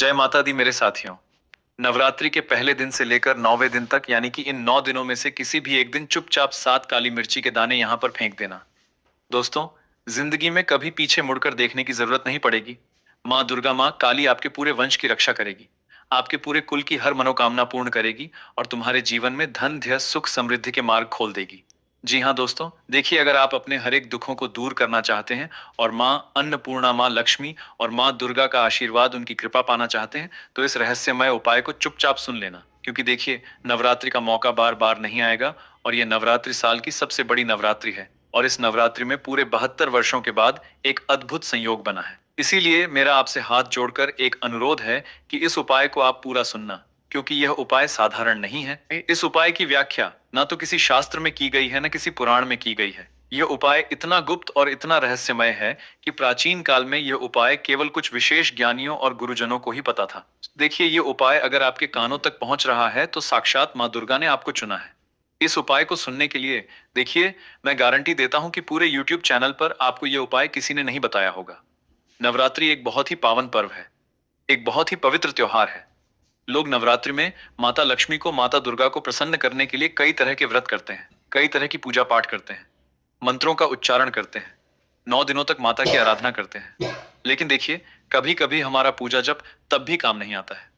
जय माता दी मेरे साथियों। नवरात्रि के पहले दिन से लेकर 9वें दिन तक यानी कि इन 9 दिनों में से किसी भी एक दिन चुपचाप 7 काली मिर्ची के दाने यहां पर फेंक देना। दोस्तों, जिंदगी में कभी पीछे मुड़कर देखने की जरूरत नहीं पड़ेगी। माँ दुर्गा, माँ काली आपके पूरे वंश की रक्षा करेगी, आपके पूरे कुल की हर मनोकामना पूर्ण करेगी और तुम्हारे जीवन में धन धय सुख समृद्धि के मार्ग खोल देगी। जी हाँ दोस्तों, देखिए, अगर आप अपने हर एक दुखों को दूर करना चाहते हैं और माँ अन्नपूर्णा, माँ लक्ष्मी और माँ दुर्गा का आशीर्वाद, उनकी कृपा पाना चाहते हैं, तो इस रहस्यमय उपाय को चुपचाप सुन लेना। क्योंकि देखिए, नवरात्रि का मौका बार बार नहीं आएगा और ये नवरात्रि साल की सबसे बड़ी नवरात्रि है और इस नवरात्रि में पूरे 72 वर्षों के बाद एक अद्भुत संयोग बना है। इसीलिए मेरा आपसे हाथ जोड़कर एक अनुरोध है कि इस उपाय को आप पूरा सुनना, क्योंकि यह उपाय साधारण नहीं है। इस उपाय की व्याख्या ना तो किसी शास्त्र में की गई है, ना किसी पुराण में की गई है। यह उपाय इतना गुप्त और इतना रहस्यमय है कि प्राचीन काल में यह उपाय केवल कुछ विशेष ज्ञानियों और गुरुजनों को ही पता था। देखिए, यह उपाय अगर आपके कानों तक पहुंच रहा है तो साक्षात माँ दुर्गा ने आपको चुना है। इस उपाय को सुनने के लिए देखिए, मैं गारंटी देता हूं कि पूरे YouTube चैनल पर आपको यह उपाय किसी ने नहीं बताया होगा। नवरात्रि एक बहुत ही पावन पर्व है, एक बहुत ही पवित्र त्योहार है। लोग नवरात्रि में माता लक्ष्मी को, माता दुर्गा को प्रसन्न करने के लिए कई तरह के व्रत करते हैं, कई तरह की पूजा पाठ करते हैं, मंत्रों का उच्चारण करते हैं, 9 दिनों तक माता की आराधना करते हैं। लेकिन देखिए, कभी कभी हमारा पूजा जप तब भी काम नहीं आता है।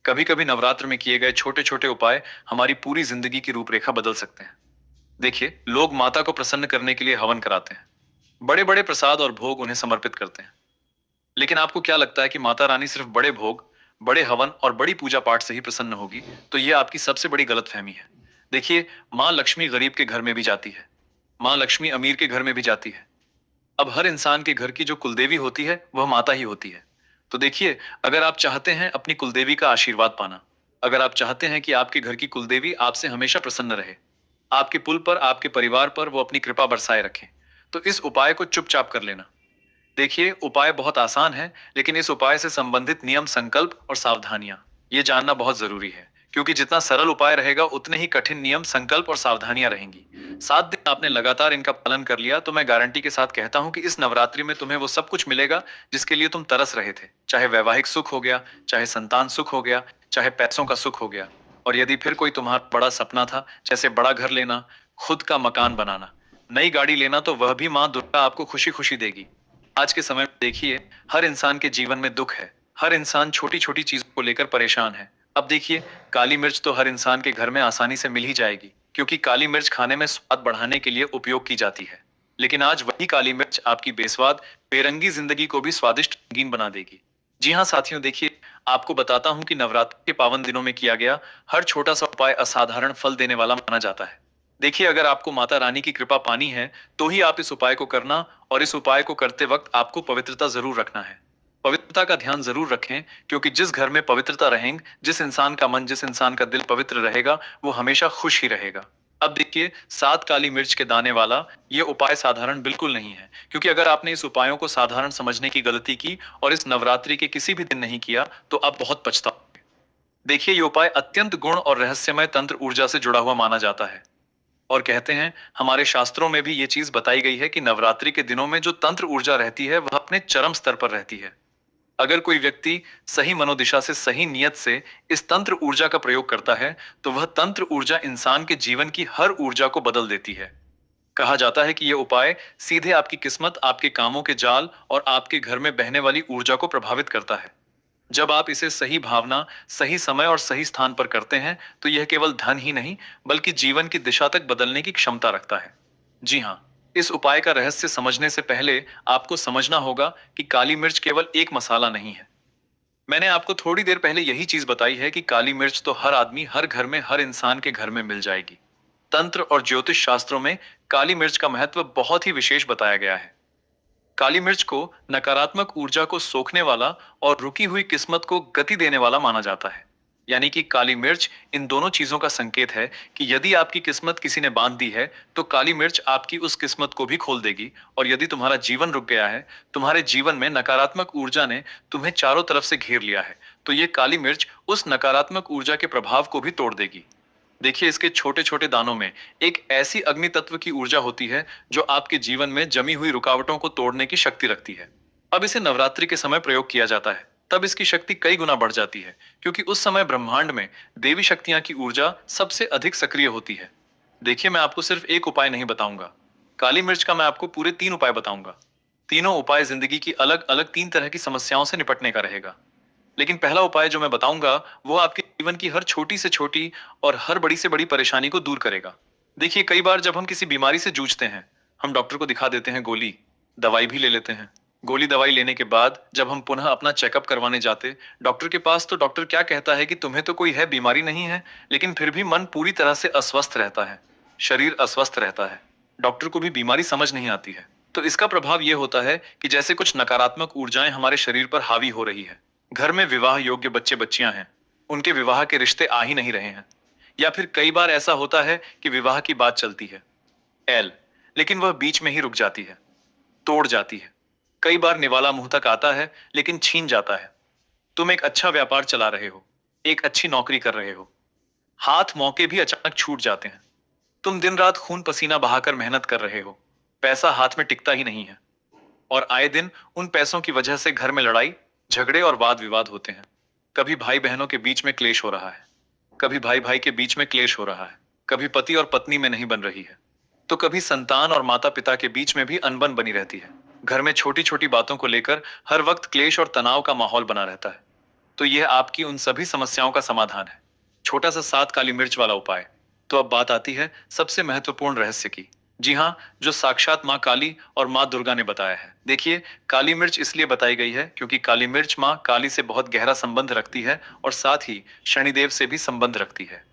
कभी कभी नवरात्र में किए गए छोटे छोटे उपाय हमारी पूरी जिंदगी की रूपरेखा बदल सकते हैं। देखिए, लोग माता को प्रसन्न करने के लिए हवन कराते हैं, बड़े बड़े प्रसाद और भोग उन्हें समर्पित करते हैं। लेकिन आपको क्या लगता है कि माता रानी सिर्फ बड़े भोग, बड़े हवन और बड़ी पूजा पाठ से ही प्रसन्न होगी? तो यह आपकी सबसे बड़ी गलतफहमी है। देखिए, माँ लक्ष्मी गरीब के घर में भी जाती है, माँ लक्ष्मी अमीर के घर में भी जाती है। अब हर इंसान के घर की जो कुलदेवी होती है वह माता ही होती है। तो देखिए, अगर आप चाहते हैं अपनी कुलदेवी का आशीर्वाद पाना, अगर आप चाहते हैं कि आपके घर की कुलदेवी आपसे हमेशा प्रसन्न रहे, आपके पुल पर, आपके परिवार पर वो अपनी कृपा बरसाए रखें, तो इस उपाय को चुपचाप कर लेना। देखिए, उपाय बहुत आसान है, लेकिन इस उपाय से संबंधित नियम, संकल्प और सावधानियां ये जानना बहुत जरूरी है। क्योंकि जितना सरल उपाय रहेगा उतने ही कठिन नियम, संकल्प और सावधानियां रहेंगी। 7 दिन आपने लगातार इनका पालन कर लिया तो मैं गारंटी के साथ कहता हूं कि इस नवरात्रि में तुम्हें वो सब कुछ मिलेगा जिसके लिए तुम तरस रहे थे। चाहे वैवाहिक सुख हो गया, चाहे संतान सुख हो गया, चाहे पैसों का सुख हो गया, और यदि फिर कोई तुम्हारा बड़ा सपना था, जैसे बड़ा घर लेना, खुद का मकान बनाना, नई गाड़ी लेना, तो वह भी माँ दुर्गा आपको खुशी खुशी देगी। आज के समय में देखिए, हर इंसान के जीवन में दुख है, हर इंसान छोटी छोटी चीजों को लेकर परेशान है। अब देखिए, काली मिर्च तो हर इंसान के घर में आसानी से मिल ही जाएगी, क्योंकि काली मिर्च खाने में स्वाद बढ़ाने के लिए उपयोग की जाती है। लेकिन आज वही काली मिर्च आपकी बेस्वाद, बेरंगी जिंदगी को भी स्वादिष्ट, रंगीन बना देगी। जी हाँ साथियों, देखिए, आपको बताता हूँ कि नवरात्र के पावन दिनों में किया गया हर छोटा सा उपाय असाधारण फल देने वाला माना जाता है। देखिए, अगर आपको माता रानी की कृपा पानी है तो ही आप इस उपाय को करना, और इस उपाय को करते वक्त आपको पवित्रता जरूर रखना है। पवित्रता का ध्यान जरूर रखें, क्योंकि जिस घर में पवित्रता रहेंगे, जिस इंसान का मन, जिस इंसान का दिल पवित्र रहेगा, वो हमेशा खुश ही रहेगा। अब देखिए, 7 काली मिर्च के दाने वाला ये उपाय साधारण बिल्कुल नहीं है, क्योंकि अगर आपने इस उपायों को साधारण समझने की गलती की और इस नवरात्रि के किसी भी दिन नहीं किया तो आप बहुत पछताओगे। देखिए, ये उपाय अत्यंत गुण और रहस्यमय तंत्र ऊर्जा से जुड़ा हुआ माना जाता है। और कहते हैं, हमारे शास्त्रों में भी ये चीज बताई गई है कि नवरात्रि के दिनों में जो तंत्र ऊर्जा रहती है वह अपने चरम स्तर पर रहती है। अगर कोई व्यक्ति सही मनोदिशा से, सही नियत से इस तंत्र ऊर्जा का प्रयोग करता है तो वह तंत्र ऊर्जा इंसान के जीवन की हर ऊर्जा को बदल देती है। कहा जाता है कि यह उपाय सीधे आपकी किस्मत, आपके कामों के जाल और आपके घर में बहने वाली ऊर्जा को प्रभावित करता है। जब आप इसे सही भावना, सही समय और सही स्थान पर करते हैं तो यह केवल धन ही नहीं, बल्कि जीवन की दिशा तक बदलने की क्षमता रखता है। जी हाँ, इस उपाय का रहस्य समझने से पहले आपको समझना होगा कि काली मिर्च केवल एक मसाला नहीं है। मैंने आपको थोड़ी देर पहले यही चीज बताई है कि काली मिर्च तो हर आदमी, हर घर में, हर इंसान के घर में मिल जाएगी। तंत्र और ज्योतिष शास्त्रों में काली मिर्च का महत्व बहुत ही विशेष बताया गया है। काली मिर्च को नकारात्मक ऊर्जा को सोखने वाला और रुकी हुई किस्मत को गति देने वाला माना जाता है। यानी कि काली मिर्च इन दोनों चीजों का संकेत है कि यदि आपकी किस्मत किसी ने बांध दी है तो काली मिर्च आपकी उस किस्मत को भी खोल देगी, और यदि तुम्हारा जीवन रुक गया है, तुम्हारे जीवन में नकारात्मक ऊर्जा ने तुम्हें चारों तरफ से घेर लिया है, तो ये काली मिर्च उस नकारात्मक ऊर्जा के प्रभाव को भी तोड़ देगी। देखिए, इसके छोटे छोटे दानों में एक ऐसी अग्नि तत्व की ऊर्जा होती है जो आपके जीवन में जमी हुई रुकावटों को तोड़ने की शक्ति रखती है। अब इसे नवरात्रि के समय प्रयोग किया जाता है, तब इसकी शक्ति कई गुना बढ़ जाती है, क्योंकि उस समय ब्रह्मांड में देवी शक्तियां की ऊर्जा सबसे अधिक सक्रिय होती है। देखिए, मैं आपको सिर्फ एक उपाय नहीं बताऊंगा, काली मिर्च का मैं आपको पूरे 3 उपाय बताऊंगा। तीनों उपाय जिंदगी की अलग अलग 3 तरह की समस्याओं से निपटने का रहेगा। लेकिन पहला उपाय जो मैं बताऊंगा वो आपके जीवन की हर छोटी से छोटी और हर बड़ी से बड़ी परेशानी को दूर करेगा। देखिए, कई बार जब हम किसी बीमारी से जूझते हैं, हम डॉक्टर को दिखा देते हैं, गोली दवाई भी ले लेते हैं। गोली दवाई लेने के बाद जब हम पुनः अपना चेकअप करवाने जाते डॉक्टर के पास, तो डॉक्टर क्या कहता है कि तुम्हें तो कोई है बीमारी नहीं है, लेकिन फिर भी मन पूरी तरह से अस्वस्थ रहता है, शरीर अस्वस्थ रहता है। डॉक्टर को भी बीमारी समझ नहीं आती है। तो इसका प्रभाव यह होता है कि जैसे कुछ नकारात्मक ऊर्जाएं हमारे शरीर पर हावी हो रही है। घर में विवाह योग्य बच्चे बच्चियां हैं, उनके विवाह के रिश्ते आ ही नहीं रहे हैं। या फिर कई बार ऐसा होता है कि विवाह की बात चलती है, एल लेकिन वह बीच में ही रुक जाती है, तोड़ जाती है। कई बार निवाला मुंह तक आता है लेकिन छीन जाता है। तुम एक अच्छा व्यापार चला रहे हो, एक अच्छी नौकरी कर रहे हो, हाथ मौके भी अचानक छूट जाते हैं। तुम दिन रात खून पसीना बहाकर मेहनत कर रहे हो, पैसा हाथ में टिकता ही नहीं है, और आए दिन उन पैसों की वजह से घर में लड़ाई झगड़े और वाद विवाद होते हैं। कभी भाई बहनों के बीच में क्लेश हो रहा है, कभी भाई भाई के बीच में क्लेश हो रहा है, कभी पति और पत्नी में नहीं बन रही है, तो कभी संतान और माता पिता के बीच में भी अनबन बनी रहती है। घर में छोटी छोटी बातों को लेकर हर वक्त क्लेश और तनाव का माहौल बना रहता है। तो यह आपकी उन सभी समस्याओं का समाधान है, छोटा सा 7 काली मिर्च वाला उपाय। तो अब बात आती है सबसे महत्वपूर्ण रहस्य की। जी हाँ, जो साक्षात माँ काली और माँ दुर्गा ने बताया है। देखिए, काली मिर्च इसलिए बताई गई है क्योंकि काली मिर्च माँ काली से बहुत गहरा संबंध रखती है और साथ ही शनिदेव से भी संबंध रखती है।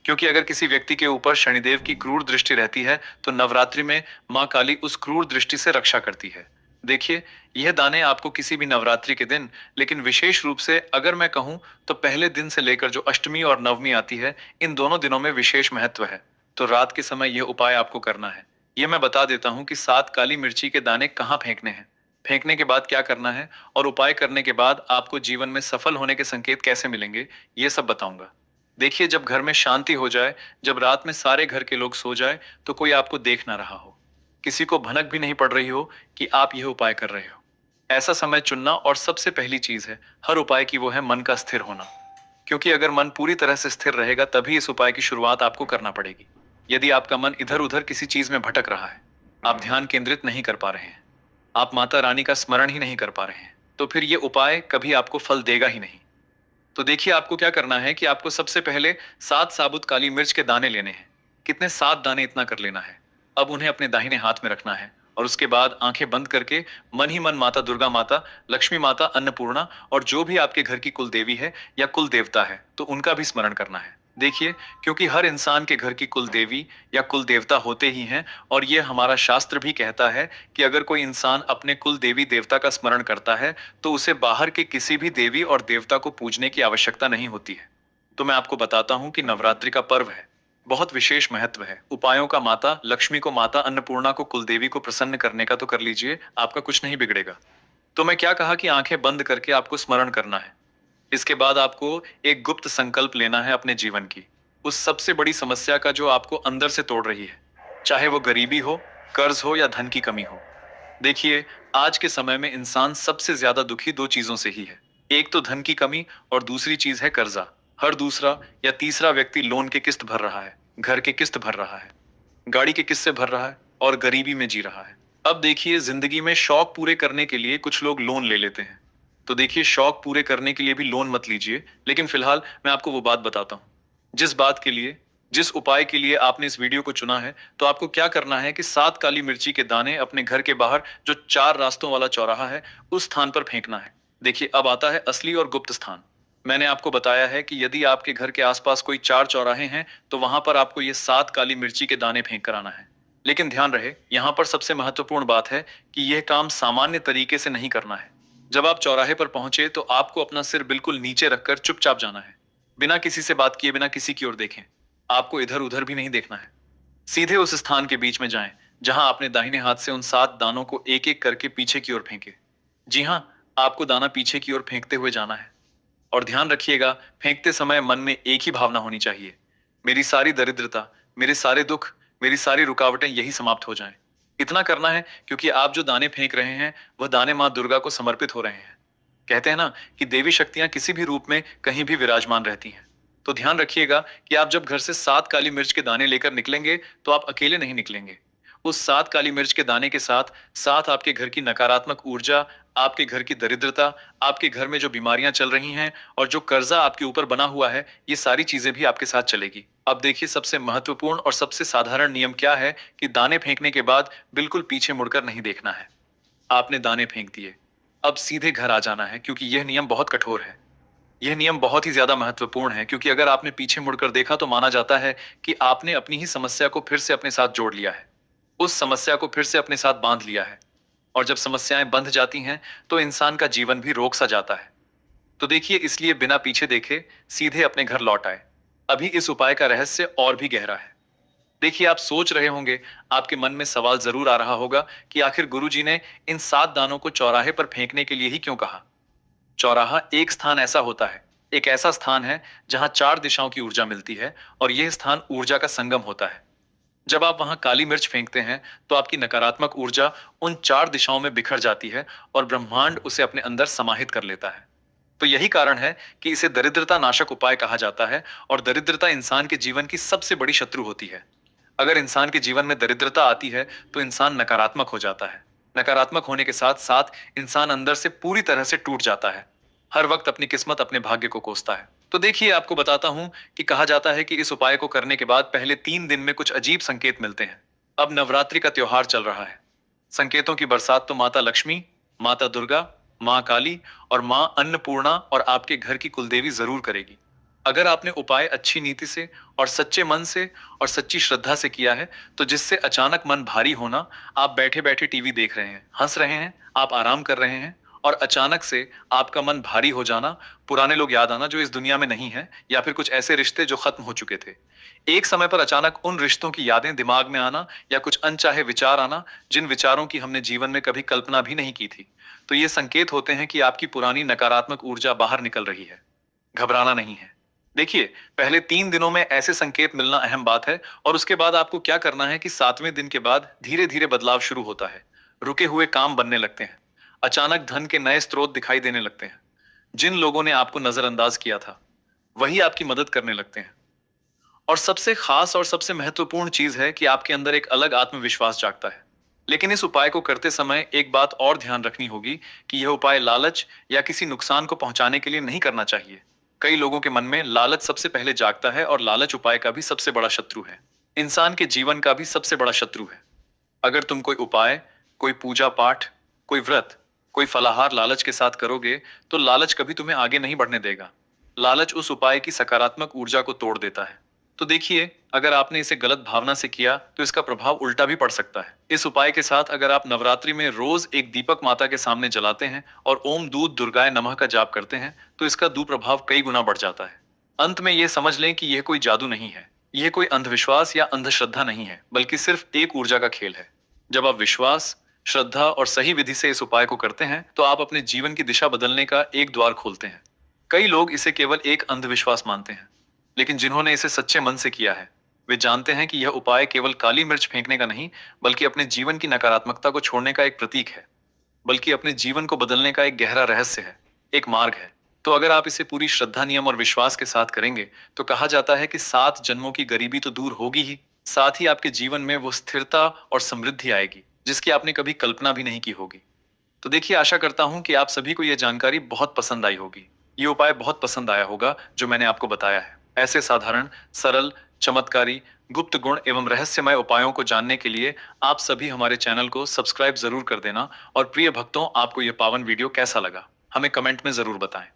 क्योंकि अगर किसी व्यक्ति के ऊपर शनिदेव की क्रूर दृष्टि रहती है तो नवरात्रि में माँ काली उस क्रूर दृष्टि से रक्षा करती है। देखिए, यह दाने आपको किसी भी नवरात्रि के दिन, लेकिन विशेष रूप से अगर मैं कहूं तो पहले दिन से लेकर जो अष्टमी और नवमी आती है, इन दोनों दिनों में विशेष महत्व है। तो रात के समय यह उपाय आपको करना है। यह मैं बता देता हूं कि 7 काली मिर्ची के दाने कहाँ फेंकने हैं, फेंकने के बाद क्या करना है, और उपाय करने के बाद आपको जीवन में सफल होने के संकेत कैसे मिलेंगे, ये सब बताऊंगा। देखिए, जब घर में शांति हो जाए, जब रात में सारे घर के लोग सो जाए, तो कोई आपको देख ना रहा हो, किसी को भनक भी नहीं पड़ रही हो कि आप यह उपाय कर रहे हो, ऐसा समय चुनना। और सबसे पहली चीज है हर उपाय की, वो है मन का स्थिर होना। क्योंकि अगर मन पूरी तरह से स्थिर रहेगा तभी इस उपाय की शुरुआत आपको करना पड़ेगी। यदि आपका मन इधर उधर किसी चीज में भटक रहा है, आप ध्यान केंद्रित नहीं कर पा रहे हैं, आप माता रानी का स्मरण ही नहीं कर पा रहे हैं, तो फिर यह उपाय कभी आपको फल देगा ही नहीं। तो देखिए, आपको क्या करना है कि आपको सबसे पहले 7 साबुत काली मिर्च के दाने लेने हैं। कितने? 7 दाने, इतना कर लेना है। अब उन्हें अपने दाहिने हाथ में रखना है और उसके बाद आंखें बंद करके मन ही मन माता दुर्गा माता, लक्ष्मी माता, अन्नपूर्णा और जो भी आपके घर की कुल देवी है या कुल देवता है, तो उनका भी स्मरण करना है। देखिए, क्योंकि हर इंसान के घर की कुल देवी या कुल देवता होते ही हैं, और ये हमारा शास्त्र भी कहता है कि अगर कोई इंसान अपने कुल देवी देवता का स्मरण करता है तो उसे बाहर के किसी भी देवी और देवता को पूजने की आवश्यकता नहीं होती है। तो मैं आपको बताता हूं कि नवरात्रि का पर्व है, बहुत विशेष महत्व है। उपायों का माता लक्ष्मी को, माता अन्नपूर्णा को, कुलदेवी को प्रसन्न करने का तो कर लीजिए, आपका कुछ नहीं बिगड़ेगा। तो मैं क्या कहा कि आंखें बंद करके आपको स्मरण करना है। इसके बाद आपको एक गुप्त संकल्प लेना है अपने जीवन की, उस सबसे बड़ी समस्या का जो आपको अंदर से तोड़ रही है, चाहे वो गरीबी हो, कर्ज हो या धन की कमी हो। देखिए, आज के समय में इंसान सबसे ज्यादा दुखी 2 चीजों से ही है, एक तो धन की कमी और दूसरी चीज है कर्जा। हर दूसरा या तीसरा व्यक्ति लोन के किस्त भर रहा है, घर के किस्त भर रहा है, गाड़ी के किस्से भर रहा है और गरीबी में जी रहा है। अब देखिए, जिंदगी में शौक पूरे करने के लिए कुछ लोग लोन ले लेते हैं। तो देखिए, शौक पूरे करने के लिए भी लोन मत लीजिए, लेकिन फिलहाल मैं आपको वो बात बताता हूँ जिस बात के लिए, जिस उपाय के लिए आपने इस वीडियो को चुना है। तो आपको क्या करना है कि 7 काली मिर्ची के दाने अपने घर के बाहर जो 4 रास्तों वाला चौराहा है, उस स्थान पर फेंकना है। देखिए, अब आता है असली और गुप्त स्थान। मैंने आपको बताया है कि यदि आपके घर के आसपास कोई 4 चौराहे हैं तो वहां पर आपको ये 7 काली मिर्ची के दाने फेंक कर आना है। लेकिन ध्यान रहे, यहां पर सबसे महत्वपूर्ण बात है कि यह काम सामान्य तरीके से नहीं करना है। जब आप चौराहे पर पहुंचे तो आपको अपना सिर बिल्कुल नीचे रखकर चुपचाप जाना है, बिना किसी से बात किए, बिना किसी की ओर देखें। आपको इधर उधर भी नहीं देखना है। सीधे उस स्थान के बीच में जाएं जहां आपने दाहिने हाथ से उन 7 दानों को एक एक करके पीछे की ओर फेंके। जी हाँ, आपको दाना पीछे की ओर फेंकते हुए जाना है। और ध्यान रखिएगा, फेंकते समय मन में एक ही भावना होनी चाहिए, मेरी सारी दरिद्रता, मेरे सारे दुख, मेरी सारी रुकावटें यही समाप्त हो जाएं। इतना करना है क्योंकि आप जो दाने फेंक रहे हैं वह दाने माँ दुर्गा को समर्पित हो रहे हैं। कहते हैं ना कि देवी शक्तियां किसी भी रूप में कहीं भी विराजमान रहती हैं। तो ध्यान रखिएगा कि आप जब घर से 7 काली मिर्च के दाने लेकर निकलेंगे तो आप अकेले नहीं निकलेंगे। उस 7 काली मिर्च के दाने के साथ साथ आपके घर की नकारात्मक ऊर्जा, आपके घर की दरिद्रता, आपके घर में जो बीमारियां चल रही हैं और जो कर्जा आपके ऊपर बना हुआ है, ये सारी चीजें भी आपके साथ चलेगी। अब देखिए, सबसे महत्वपूर्ण और सबसे साधारण नियम क्या है कि दाने फेंकने के बाद बिल्कुल पीछे मुड़कर नहीं देखना है। आपने दाने फेंक दिए, अब सीधे घर आ जाना है, क्योंकि यह नियम बहुत कठोर है। यह नियम बहुत ही ज्यादा महत्वपूर्ण है, क्योंकि अगर आपने पीछे मुड़कर देखा तो माना जाता है कि आपने अपनी ही समस्या को फिर से अपने साथ जोड़ लिया है, उस समस्या को फिर से अपने साथ बांध लिया है। और जब समस्याएं बंध जाती हैं तो इंसान का जीवन भी रोक सा जाता है। तो देखिए, इसलिए बिना पीछे देखे सीधे अपने घर लौट आए। अभी इस उपाय का रहस्य और भी गहरा है। देखिए, आप सोच रहे होंगे, आपके मन में सवाल जरूर आ रहा होगा कि आखिर गुरुजी ने इन 7 दानों को चौराहे पर फेंकने के लिए ही क्यों कहा। चौराहा एक स्थान ऐसा होता है, एक ऐसा स्थान है जहां 4 दिशाओं की ऊर्जा मिलती है, और यह स्थान ऊर्जा का संगम होता है। जब आप वहां काली मिर्च फेंकते हैं तो आपकी नकारात्मक ऊर्जा उन 4 दिशाओं में बिखर जाती है और ब्रह्मांड उसे अपने अंदर समाहित कर लेता है। तो यही कारण है कि इसे दरिद्रता नाशक उपाय कहा जाता है, और दरिद्रता इंसान के जीवन की सबसे बड़ी शत्रु होती है। अगर इंसान के जीवन में दरिद्रता आती है तो इंसान नकारात्मक हो जाता है। नकारात्मक होने के साथ साथ इंसान अंदर से पूरी तरह से टूट जाता है, हर वक्त अपनी किस्मत, अपने भाग्य को कोसता है। तो देखिए, आपको बताता हूं कि कहा जाता है कि इस उपाय को करने के बाद पहले 3 दिन में कुछ अजीब संकेत मिलते हैं। अब नवरात्रि का त्योहार चल रहा है। संकेतों की बरसात तो माता लक्ष्मी, माता दुर्गा, माँ काली और माँ अन्नपूर्णा और आपके घर की कुलदेवी जरूर करेगी। अगर आपने उपाय अच्छी नीति से और सच्चे मन से और सच्ची श्रद्धा से किया है, तो जिससे अचानक मन भारी होना, आप बैठे बैठे टीवी देख रहे हैं, हंस रहे हैं, आप आराम कर रहे हैं, और अचानक से आपका मन भारी हो जाना, पुराने लोग याद आना जो इस दुनिया में नहीं है, या फिर कुछ ऐसे रिश्ते जो खत्म हो चुके थे, एक समय पर अचानक उन रिश्तों की यादें दिमाग में आना, या कुछ अनचाहे विचार आना जिन विचारों की हमने जीवन में कभी कल्पना भी नहीं की थी, तो ये संकेत होते हैं कि आपकी पुरानी नकारात्मक ऊर्जा बाहर निकल रही है। घबराना नहीं है। देखिए, पहले 3 दिनों में ऐसे संकेत मिलना अहम बात है, और उसके बाद आपको क्या करना है कि 7वें दिन के बाद धीरे धीरे बदलाव शुरू होता है। रुके हुए काम बनने लगते हैं, अचानक धन के नए स्रोत दिखाई देने लगते हैं। जिन लोगों ने आपको नजरअंदाज किया था वही आपकी मदद करने लगते हैं। और सबसे खास और सबसे महत्वपूर्ण चीज है कि आपके अंदर एक अलग आत्मविश्वास जागता है। लेकिन इस उपाय को करते समय एक बात और ध्यान रखनी होगी कि यह उपाय लालच या किसी नुकसान को पहुंचाने के लिए नहीं करना चाहिए। कई लोगों के मन में लालच सबसे पहले जागता है, और लालच उपाय का भी सबसे बड़ा शत्रु है, इंसान के जीवन का भी सबसे बड़ा शत्रु है। अगर तुम कोई उपाय, कोई पूजा पाठ, कोई व्रत, कोई फलाहार लालच के साथ करोगे, तो लालच कभी तुम्हें आगे नहीं बढ़ने देगा। लालच उस उपाय की सकारात्मक ऊर्जा को तोड़ देता है। तो देखिए, अगर आपने इसे गलत भावना से किया तो इसका प्रभाव उल्टा भी पड़ सकता है। इस उपाय के साथ अगर आप नवरात्रि में रोज एक दीपक माता के सामने जलाते हैं और ओम दूत दुर्गाय नमः का जाप करते हैं, तो इसका दुष्प्रभाव कई गुना बढ़ जाता है। अंत में यह समझ लें कि यह कोई जादू नहीं है, यह कोई अंधविश्वास या अंधश्रद्धा नहीं है, बल्कि सिर्फ एक ऊर्जा का खेल है। जब आप विश्वास, श्रद्धा और सही विधि से इस उपाय को करते हैं तो आप अपने जीवन की दिशा बदलने का एक द्वार खोलते हैं। कई लोग इसे केवल एक अंधविश्वास मानते हैं, लेकिन जिन्होंने इसे सच्चे मन से किया है वे जानते हैं कि यह उपाय केवल काली मिर्च फेंकने का नहीं, बल्कि अपने जीवन की नकारात्मकता को छोड़ने का एक प्रतीक है, बल्कि अपने जीवन को बदलने का एक गहरा रहस्य है, एक मार्ग है। तो अगर आप इसे पूरी श्रद्धा, नियम और विश्वास के साथ करेंगे तो कहा जाता है कि 7 जन्मों की गरीबी तो दूर होगी ही, साथ ही आपके जीवन में वो स्थिरता और समृद्धि आएगी जिसकी आपने कभी कल्पना भी नहीं की होगी। तो देखिए, आशा करता हूं कि आप सभी को यह जानकारी बहुत पसंद आई होगी, ये उपाय बहुत पसंद आया होगा जो मैंने आपको बताया है। ऐसे साधारण, सरल, चमत्कारी, गुप्त गुण एवं रहस्यमय उपायों को जानने के लिए आप सभी हमारे चैनल को सब्सक्राइब जरूर कर देना। और प्रिय भक्तों, आपको यह पावन वीडियो कैसा लगा हमें कमेंट में जरूर बताएं।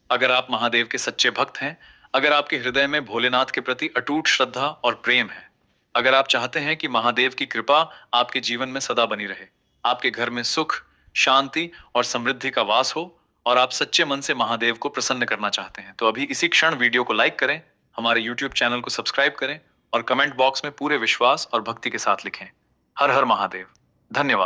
अगर आप महादेव के सच्चे भक्त हैं, अगर आपके हृदय में भोलेनाथ के प्रति अटूट श्रद्धा और प्रेम है, अगर आप चाहते हैं कि महादेव की कृपा आपके जीवन में सदा बनी रहे, आपके घर में सुख, शांति और समृद्धि का वास हो, और आप सच्चे मन से महादेव को प्रसन्न करना चाहते हैं, तो अभी इसी क्षण वीडियो को लाइक करें, हमारे YouTube चैनल को सब्सक्राइब करें और कमेंट बॉक्स में पूरे विश्वास और भक्ति के साथ लिखें, हर हर महादेव। धन्यवाद।